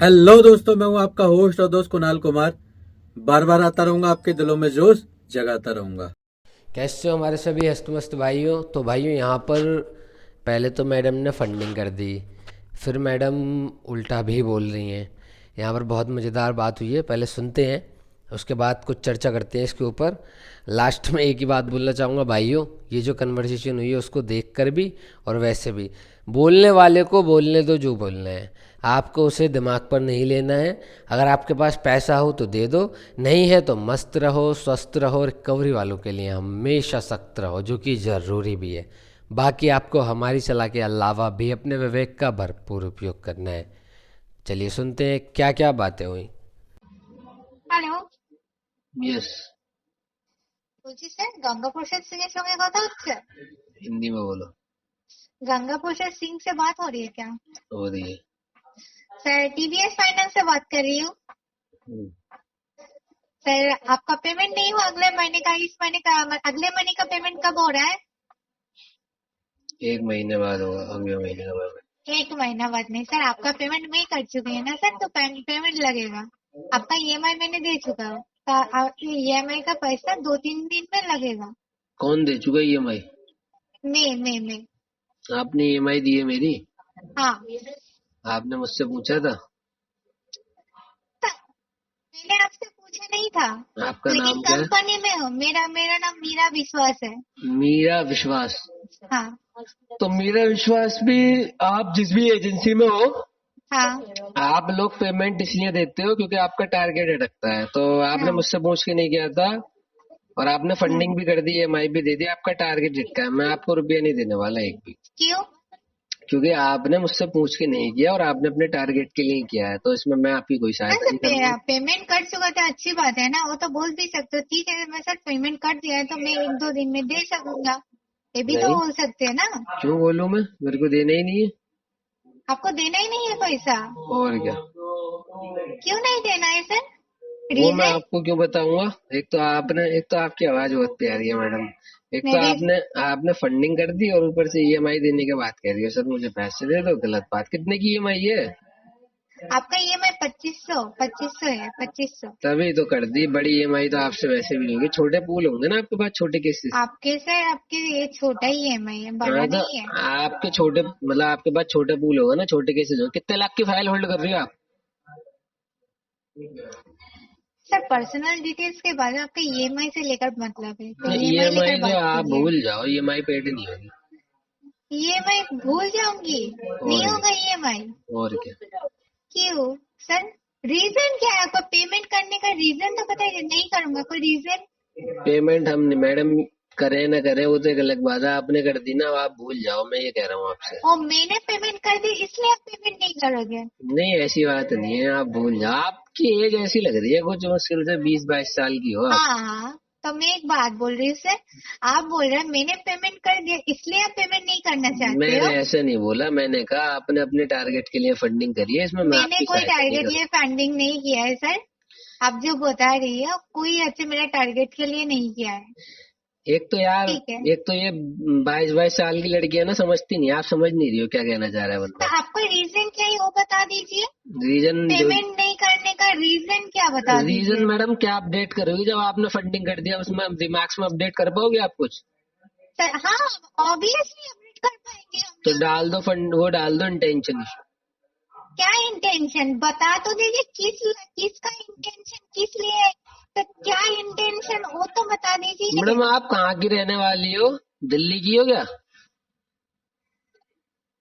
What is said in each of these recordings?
Hello दोस्तों, मैं हूं आपका होस्ट और दोस्त कुणाल कुमार। बार बार आता रहूंगा, आपके दिलों में जोश जगाता रहूंगा। कैसे हो हमारे सभी हस्तमस्त भाइयों। तो भाइयों यहाँ पर पहले तो मैडम ने फंडिंग कर दी, फिर मैडम उल्टा भी बोल रही हैं। यहाँ पर बहुत मज़ेदार बात हुई है, पहले सुनते हैं, उसके बाद कुछ चर्चा करते हैं इसके ऊपर। लास्ट में एक ही बात बोलना चाहूँगा भाइयों, ये जो कन्वर्सेशन हुई है उसको देख कर भी और वैसे भी बोलने वाले को बोलने दो जो बोलना है, आपको उसे दिमाग पर नहीं लेना है। अगर आपके पास पैसा हो तो दे दो, नहीं है तो मस्त रहो, स्वस्थ रहो, रिकवरी वालों के लिए हमेशा सख्त रहो, जो कि ज़रूरी भी है। बाकी आपको हमारी सलाह के अलावा भी अपने विवेक का भरपूर उपयोग करना है। चलिए सुनते हैं क्या क्या बातें हुई। Hello, yes. বলছি স্যার গঙ্গা প্রসাদ সিং এর সঙ্গে কথা হচ্ছে? हिंदी में बोलो। गंगा प्रसाद सिंह से बात हो रही है क्या? हो रही है। सर टीवीएस फाइनेंस से बात कर रही हूँ। हम्म, सर आपका पेमेंट नहीं हुआ अगले महीने का, इस महीने का, अगले महीने का पेमेंट कब हो रहा है? एक महीने बाद होगा, अगले महीने का पेमेंट। एक महीना बाद नहीं सर, आपका पेमेंट मैं कर चुकी है ना सर, तो पेमेंट लगेगा। आपका ईएमआई मैंने दे चुका हूँ, ईएमआई का पैसा 2-3 दिन में लगेगा। कौन दे चुका ईएमआई? मैं आपने ईएमआई दी है मेरी? हाँ आपने मुझसे पूछा था? सर, मैंने आपसे पूछा नहीं था, आपका लेकिन नाम क्या है? कंपनी में हूँ। मेरा मेरा नाम मीरा विश्वास है। मीरा विश्वास। हाँ तो मीरा विश्वास भी, आप जिस भी एजेंसी में हो, हाँ आप लोग पेमेंट इसलिए देते हो क्योंकि आपका टारगेट अटकता है। तो आपने हाँ मुझसे पूछ के नहीं किया था, और आपने हाँ। फंडिंग भी कर दी, ईएमआई भी दे दी, आपका टारगेट अटका है। मैं आपको रुपया नहीं देने वाला एक भी, क्यों? क्योंकि आपने मुझसे पूछ के नहीं किया और आपने अपने टारगेट के लिए किया है। तो इसमें मैं आपकी कोई हाँ सहायता सर, नहीं करूंगा। पेमेंट कर चुका था, अच्छी बात है ना, वो तो बोल भी सकते हो। ठीक है, मैं सर पेमेंट कर दिया है तो मैं 1-2 दिन में दे सकूंगा, ये भी तो नहीं, हो सकते है ना। क्यों बोलूं मैं? मेरे को देना ही नहीं है। आपको देना ही नहीं है पैसा? और क्या? क्यों नहीं देना है सर? वो मैं रीजन? आपको क्यों बताऊंगा। एक तो आपकी आवाज बहुत प्यारी है मैडम। एक तो मेरी आपने आपने फंडिंग कर दी और ऊपर से ईएमआई देने की बात कर रही हो। सर मुझे पैसे दे दो, गलत बात। कितने की ईएमआई है? आपका ईएमआई 2500 है, 2500। तभी तो कर दी। बड़ी ईएमआई तो आपसे वैसे भी नहीं होगी। छोटे पूल होंगे ना आपके पास, छोटे केसेस। आपके सर, आपके ये छोटा ही ईएमआई है, बड़ा हाँ, तो नहीं है। आपके छोटे, मतलब आपके पास छोटे पूल होगा ना, छोटे केसेस हो। कितने लाख की फाइल होल्ड कर रही हो आप? सर पर्सनल डिटेल्स के बाद आपके ईएमआई से लेकर मतलब है, तो ईएमआई ईएमआई लेकर तो बात आप कीजिए। भूल जाओ, ईएमआई पेड नहीं होगी। ईएमआई भूल जाऊंगी? नहीं और होगा क्या? ईएमआई? और क्या? क्यों सर? रीजन क्या है आपको पेमेंट करने का? रीजन तो बताइए, नहीं करूंगा, कोई रीजन? पेमेंट हम मैडम करें ना करें वो तो एक अलग बात है। आपने कर दी ना, अब आप भूल जाओ, मैं ये कह रहा हूँ आपसे। और मैंने पेमेंट कर दी इसलिए आप पेमेंट नहीं करोगे? नहीं, ऐसी बात नहीं है, आप भूल जाओ। आपकी एज ऐसी लग रही है कुछ मुश्किल से 20-22 साल की हो आप। हाँ हाँ, तो मैं एक बात बोल रही हूँ सर, आप बोल रहे हैं मैंने पेमेंट कर दिया इसलिए आप पेमेंट नहीं करना चाहते मैंने हो। ऐसा नहीं बोला, मैंने कहा आपने अपने टारगेट के लिए फंडिंग करी है, इसमें मैं मैंने आपकी कोई सहायता नहीं टारगेट लिए करूँ। फंडिंग नहीं किया है सर। आप जो बता रही है कोई अच्छे मेरा टारगेट के लिए नहीं किया है। एक तो यार, ठीक है, एक तो ये 22-22 साल की लड़की है ना, समझती नहीं। आप समझ नहीं रही हो क्या कहना चाह रहा है तो बंदा। आपका रीजन क्या है वो बता दीजिए। रीजन जो, पेमेंट नहीं करने का रीजन क्या बता रीजन दीजिए। मैडम क्या अपडेट करोगी जब आपने फंडिंग कर दिया? उसमें दिमाग में अपडेट कर पाओगे आप कुछ? सर हाँ, ऑब्वियसली अपडेट कर पाएंगे हम तो लोग। डाल दो फंड, वो डाल दो इंटेंशन। क्या इंटेंशन बता तो दीजिए, किसका इंटेंशन किस लिए है? तो क्या इंटेंशन वो तो बता दीजिए। मैडम आप कहाँ की रहने वाली हो? दिल्ली की हो क्या?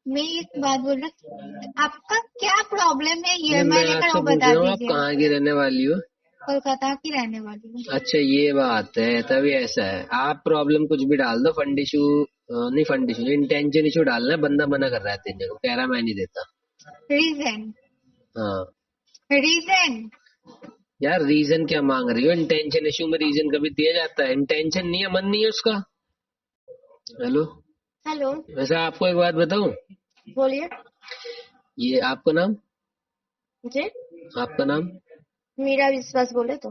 मैं एक बात बोल रही हूँ, आपका क्या प्रॉब्लम है नहीं, ईएमआई मैं लेकर आपसे वो पूछ बता रहा हूँ आप दीजिए। कहाँ की रहने वाली हो? कोलकाता की रहने वाली हूँ। अच्छा, ये बात है, तभी ऐसा है। आप प्रॉब्लम कुछ भी डाल दो, फंड इशू नहीं, फंड इशू इंटेंशन इशू डालना है। बंदा मना कर रहा है देने को, कह रहा मैं नहीं देता। रीजन? हाँ रीजन? यार, रीजन क्या मांग रही हो? इंटेंशन इशू में रीजन कभी दिया जाता है? इंटेंशन नहीं है, मन नहीं है उसका। हेलो। हेलो, वैसे आपको एक बात बताऊं, बोलिए। ये आपका नाम, जी, आपका नाम? मीरा विश्वास बोले तो।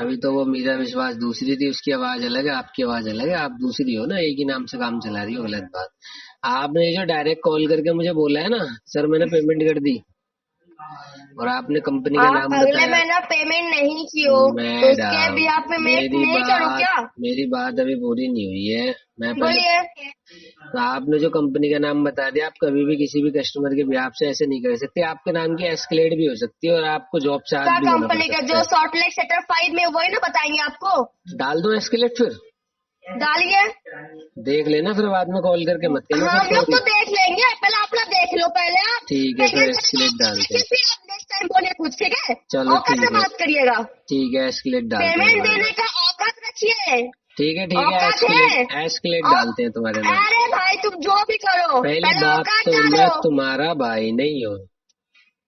अभी तो वो मीरा विश्वास दूसरी थी, उसकी आवाज अलग है, आपकी आवाज अलग है। आप दूसरी हो ना, एक ही नाम से काम चला रही हो, गलत बात। आपने जो डायरेक्ट कॉल करके मुझे बोला है ना, सर मैंने पेमेंट कर दी, और आपने कंपनी का आप नाम अगले बताया। महीना पेमेंट नहीं की हो तो उसके भी आप पे मैं नहीं करूँ क्या? मेरी बात अभी पूरी नहीं हुई है। मैं पहले बोलिए। तो आपने जो कंपनी का नाम बता दिया, आप कभी भी किसी भी कस्टमर के बिहाफ से ऐसे नहीं कर सकते। आपके नाम की एस्केलेट भी हो सकती है और आपको जॉब से क्या आज भी होना पड़ कंपनी का सकता जो है। सॉल्ट लेक सेक्टर 5 में वही ना बताएंगे आपको? डाल दो एस्केलेट फिर, डालिए। देख लेना फिर बाद में कॉल करके मत कहना फिर हम लोग सॉरी। तो देख लेंगे, पहले अपना देख लो पहले आप। ठीक है, फिर पेमेंट एस्केलेट डालते हैं। फिर आप नेक्स्ट टाइम बोलिए कुछ, ठीक है? चलो औकात से ठीक है, बात करिएगा। ठीक है एस्केलेट डालते हैं पेमेंट तुम्हारे देने नाम। का औकात रखिए। ठीक है औकात है। एस्केलेट औ- डालते हैं तुम्हारे नाम। अरे भाई तुम जो भी करो पहली पहले बात औकात तो मैं डालो। तुम्हारा भाई नहीं हूँ।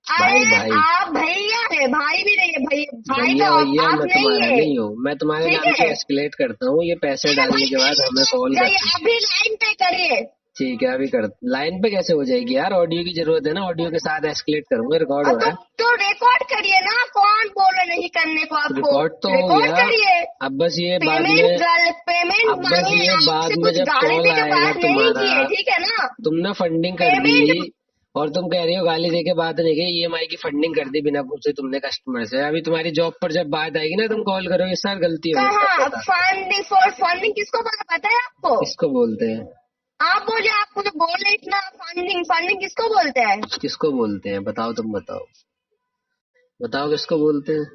अरे भाई आप भैया है, भाई भी नहीं है, भाई भैया का भैया औकात मैं नहीं तुम्हारा है। नहीं हूँ। मैं तुम्हारे ठीक नाम की है? एस्केलेट करता हूँ। ये पैसे अरे डालने भाई के बाद हमें कॉल जाइए, करना। अभी लाइन पे करिए। ठीक है अभी कर। लाइन पे कैसे हो जाएगी यार, ऑडियो की जरूरत है ना, ऑडियो के साथ एस्केलेट करूंगा, रिकॉर्ड हो रहा है। तो रिकॉर्ड करिए ना, कौन बोल रहे नहीं करने को आपको? रिकॉर्ड तो हो रिकॉर्ड गया। करिए। अब बस ये बाद पेमेंट में पेमेंट अब बस मांगे ये बाद आपसे, में कुछ जब गाली कॉल दे के आएगा बात नहीं तुम्हारा, किए, ठीक है ना? तुमने फंडिंग कर दी पेमेंट और तुम कह रही हो गाली दे के बात नहीं की, ईएमआई की फंडिंग कर दी बिना पूछे तुमने कस्टमर से। अभी तुम्हारी जॉब पर जब बात आएगी ना, तुम कॉल करोगे सर गलती हो गई, कहाँ तब बता। फंडिंग किसको पता है आपको? किसको बोलते हैं? आप बोलिए, आपको जो बोल रहे इतना फंडिंग किसको बोलते हैं? किसको बोलते हैं बताओ, तुम बताओ, बताओ किसको बोलते हैं?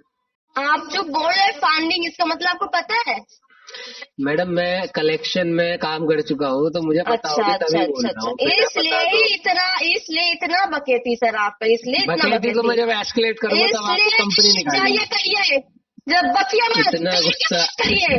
आप जो बोल रहे फंडिंग, इसका मतलब आपको पता है? मैडम मैं कलेक्शन में काम कर चुका हूँ तो मुझे पता अच्छा होगी अच्छा तभी बोल अच्छा रहा अच्छा, हूँ। बिना पता इसलिए इतना बकेती सर आपका, इसलिए इतना बकेती तो मैं बकेती। जब एस्केलेट करूंगा तब आपकी कंपनी इसलिए निकालेगी। जाइए करिए, जब बकिया मत इतना करके गुस्सा बात करिए।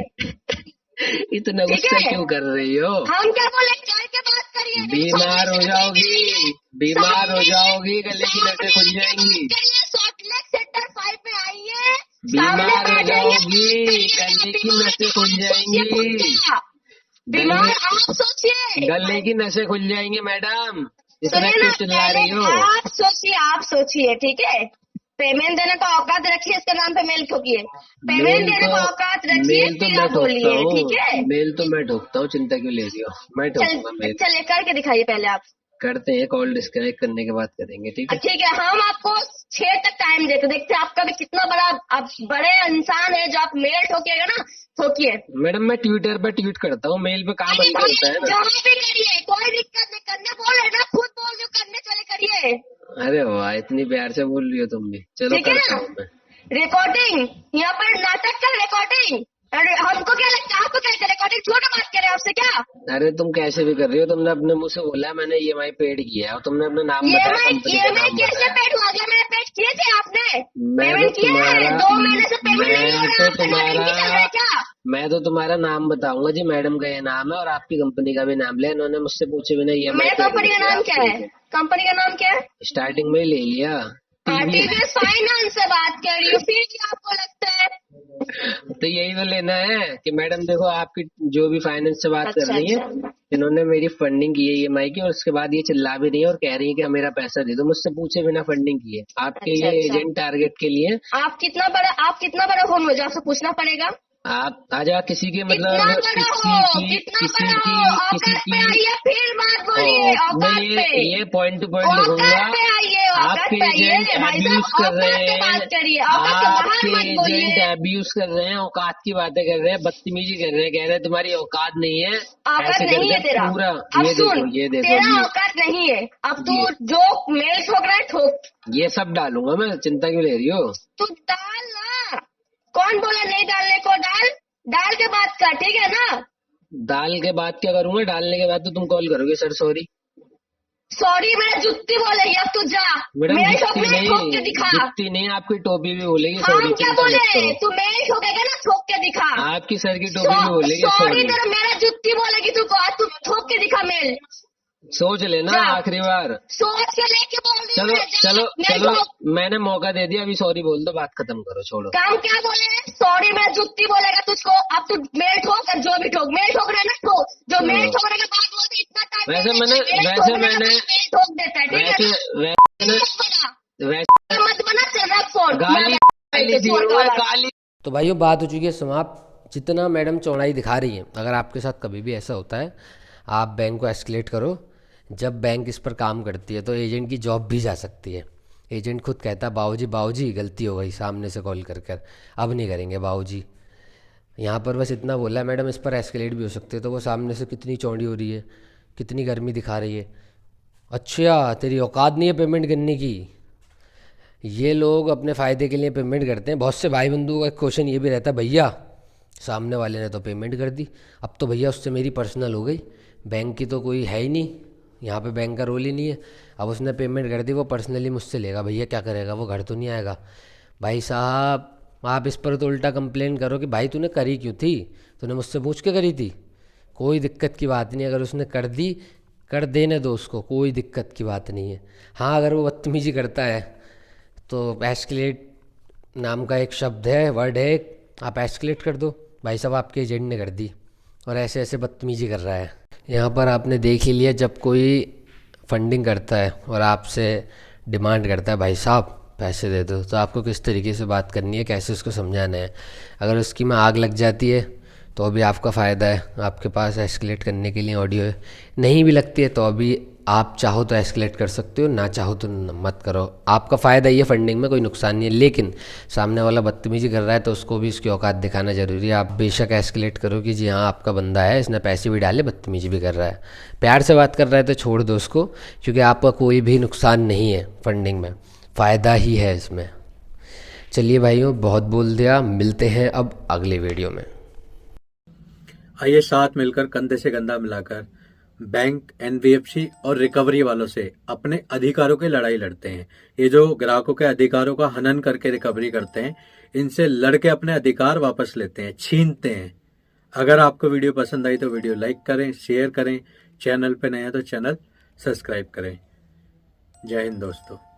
इतना ठीक गुस्सा है? क्यों कर रही हो? हम क्या बोले, करके बात करिए। बीमार हो जाओगी, बीमार हो जाओगी, गले की नसें खुल जाएंगी। सॉल्ट लेक सेक्टर 5 पे आइए, बीमार हो जाओगी, गले की नसें खुल जाएंगी। बीमार आप सोचिए, गले की नसें खुल जाएंगी मैडम, इतना सुनिए क्यों ना, चिल्ला रही हो? आप सोचिए, ठीक है? पेमेंट देने का औकात रखिए, इसके नाम पे मेल ठोकिए। पेमेंट देने का औकात रखिए, मेल तो फिर मैं आप ठोकता बोलिए, हूँ, ठीक है? मेल तो मैं ठोकता हूँ, चिंता क्यों ले रही हो? मैं ठोकूंगा मेल। चलिए करके दिखाइए पहले आप। करते हैं, कॉल डिस्कनेक्ट करने के बाद करेंगे, ठीक है? ठीक है, हम आपको 6 तक टाइम देते देखते आपका भी कितना बड़ा, आप बड़े इंसान है जो आप मेल ठोकिएगा ना, ठोकिए। मैडम मैं ट्विटर पे ट्वीट करता हूँ, मेल पे काम अरे अंदर भाई, होता है ना। जहाँ भी करिए, कोई दिक्कत नहीं, करने बोल रहे ना, खुद बोल जो करने चले करिए। अरे वाह, इतनी प्यार से बोल रही हो तुम भी। चलो ठीक है करता ना? हूँ मैं। रिकॉर्डिंग यहाँ पर नाटक का रिकॉर्डिंग। अरे हमको क्या लगता है, आपको क्या रिकॉर्डिंग झूठ बात करे आपसे क्या? अरे तुम कैसे भी कर रही हो, तुमने अपने मुंह से बोला मैंने ईएमआई पेड किया है और तुमने अपना नाम बताया, कंपनी का नाम कैसे बताया। पेड हुआ? अगला महीने पेड किए थे आपने? मैं पेमेंट तो किया है, 2 महीने से पेमेंट नहीं हो रहा है, तो आपका नहीं चल रहा है क्या? मैं तो तुम्हारा नाम बताऊंगा जी, मैडम का ये नाम है और आपकी कंपनी का भी नाम लिया। इन्होंने मुझसे पूछे बिना ईएमआई मेरे कंपनी का नाम क्या है? कंपनी का नाम क्या है? स्टार्टिंग में ही ले लिया। टीवीएस फाइनेंस से बात कर रही हूँ, फिर क्या आपको लगता है? तो यही तो लेना है कि मैडम देखो आपकी जो भी फाइनेंस से बात कर अच्छा, रही है, अच्छा। इन्होंने मेरी फंडिंग की है ईएमआई की और उसके बाद ये चिल्ला भी रही है और कह रही है कि मेरा पैसा दे दो, मुझसे पूछे बिना फंडिंग की है। आपके अच्छा, ये अच्छा। एजेंट टारगेट के लिए आप कितना बड़ा हो, मुझे आपसे पूछना पड़ेगा। आप आ जाओ किसी के कितना मतलब बड़ा किसी हो, की कितना किसी बड़ा की हो, किसी औकात पे की आइए, फिर बात बोलिए, औकात मैं पे। ये पॉइंट टू पॉइंट लिखूंगा। औकात पे आइए, औकात आपके पे आइए एजेंट भाई एब्यूज साहब, कर रहे औकात पे बात हैं, करिए, औकात से बाहर आपके मत एजेंट बोलिए। एब्यूज कर रहे हैं, औकात की बातें कर रहे हैं, बदतमीजी कर रहे हैं, कह रहे हैं तुम्हारी औकात नहीं है, औकात ऐसे नहीं है करके तेरा। पूरा अब ये सुन, देखो, ये देखो, तेरा औकात नहीं है। अब तू जो मेल ठोक रहा है ठोक, ये सब डालूंगा मैं, चिंता क्यों ले रही हो? तू डाल ना। कौन बोला नहीं डालने को? डाल के बात कर, ठीक है ना? दाल के बाद क्या करूंगा? डालने के बाद तो तुम कॉल करोगे सर सॉरी। सॉरी मेरा जुत्ती बोलेगी, अब तू जा। मैडम मेल जुत्ती ठोकना है, ठोक के दिखा। जुत्ती नहीं, आपकी टोपी भी बोलेगी हम सॉरी, क्या चिंता मत बोले? करो। तू मेल ठोकेगा ना, ठोक के दिखा। आपकी सर की टोपी भी बोलेगी सॉरी सॉरी। तेरा मेरा जुत्ती बोलेगी, तू ठोक के दिखा मेल। सोच लेना जा। आखिरी बार। सोच के लेके बोल रही चलो हूँ, जा, चलो मेल चलो, ठोक। मैंने मौका दे दिया, अभी सॉरी बोल दो, बात खत्म करो, छोड़ो। काम क्या बोले? सॉरी मेरा जुत्ती बोलेगा तुझको। अब तू मेल ठोक और जो भी ठोक, मेल ठोक रहा है ना ठोक। जो मेल ठोकने के बाद बोलते इतना टाइम वैसे मेल ठोक देता है, ठीक है ना? वैसे मत बना, चल रहा फोन। गाली दी हुई है, गाली। तो भाइयों बात हो चुकी है समाप्त। जितना मैडम चौड़ाई दिखा रही है, अगर आपके साथ कभी भी ऐसा होता है, आप बैंक को एस्केलेट करो। जब बैंक इस पर काम करती है तो एजेंट की जॉब भी जा सकती है, एजेंट खुद कहता बाबूजी बाबूजी गलती हो गई, सामने से कॉल कर कर, अब नहीं करेंगे बाबूजी। यहाँ पर बस इतना बोला मैडम इस पर एस्केलेट भी हो सकते हैं, तो वो सामने से कितनी चौड़ी हो रही है, कितनी गर्मी दिखा रही है। अच्छा तेरी औकात नहीं है पेमेंट करने की। ये लोग अपने फ़ायदे के लिए पेमेंट करते हैं। बहुत से भाई बंधुओं का एक क्वेश्चन ये भी रहता है, भैया सामने वाले ने तो पेमेंट कर दी, अब तो भैया उससे मेरी पर्सनल हो गई, बैंक की तो कोई है ही नहीं, यहाँ पे बैंक का रोल ही नहीं है। अब उसने पेमेंट कर दी, वो पर्सनली मुझसे लेगा, भैया क्या करेगा, वो घर तो नहीं आएगा। भाई साहब आप इस पर तो उल्टा कंप्लेन करो कि भाई तूने करी क्यों थी, तूने मुझसे पूछ के करी थी। कोई दिक्कत की बात नहीं, अगर उसने कर दी कर देने दो उसको, कोई दिक्कत की बात नहीं है। हाँ अगर वो बदतमीजी करता है तो एस्केलेट नाम का एक शब्द है, वर्ड है, आप एस्केलेट कर दो। भाई साहब आपके एजेंट ने कर दी और ऐसे ऐसे बदतमीजी कर रहा है। यहाँ पर आपने देख ही लिया, जब कोई फंडिंग करता है और आपसे डिमांड करता है भाई साहब पैसे दे दो, तो आपको किस तरीके से बात करनी है, कैसे उसको समझाना है। अगर उसकी में आग लग जाती है तो अभी आपका फ़ायदा है, आपके पास एस्केलेट करने के लिए ऑडियो है। नहीं भी लगती है तो अभी आप चाहो तो एस्केलेट कर सकते हो, ना चाहो तो मत करो। आपका फ़ायदा ये फंडिंग में कोई नुकसान नहीं है, लेकिन सामने वाला बदतमीजी कर रहा है तो उसको भी उसकी औकात दिखाना ज़रूरी है। आप बेशक एस्केलेट करो कि जी हाँ आपका बंदा है, इसने पैसे भी डाले, बदतमीजी भी कर रहा है। प्यार से बात कर रहा है तो छोड़ दो उसको, क्योंकि आपका कोई भी नुकसान नहीं है फंडिंग में, फ़ायदा ही है इसमें। चलिए भाइयों बहुत बोल दिया, मिलते हैं अब अगले वीडियो में। आइए साथ मिलकर कंधे से कंधा मिलाकर बैंक, एनबीएफसी और रिकवरी वालों से अपने अधिकारों की लड़ाई लड़ते हैं। ये जो ग्राहकों के अधिकारों का हनन करके रिकवरी करते हैं, इनसे लड़के अपने अधिकार वापस लेते हैं, छीनते हैं। अगर आपको वीडियो पसंद आई तो वीडियो लाइक करें, शेयर करें, चैनल पे नए हैं तो चैनल सब्सक्राइब करें। जय हिंद दोस्तों।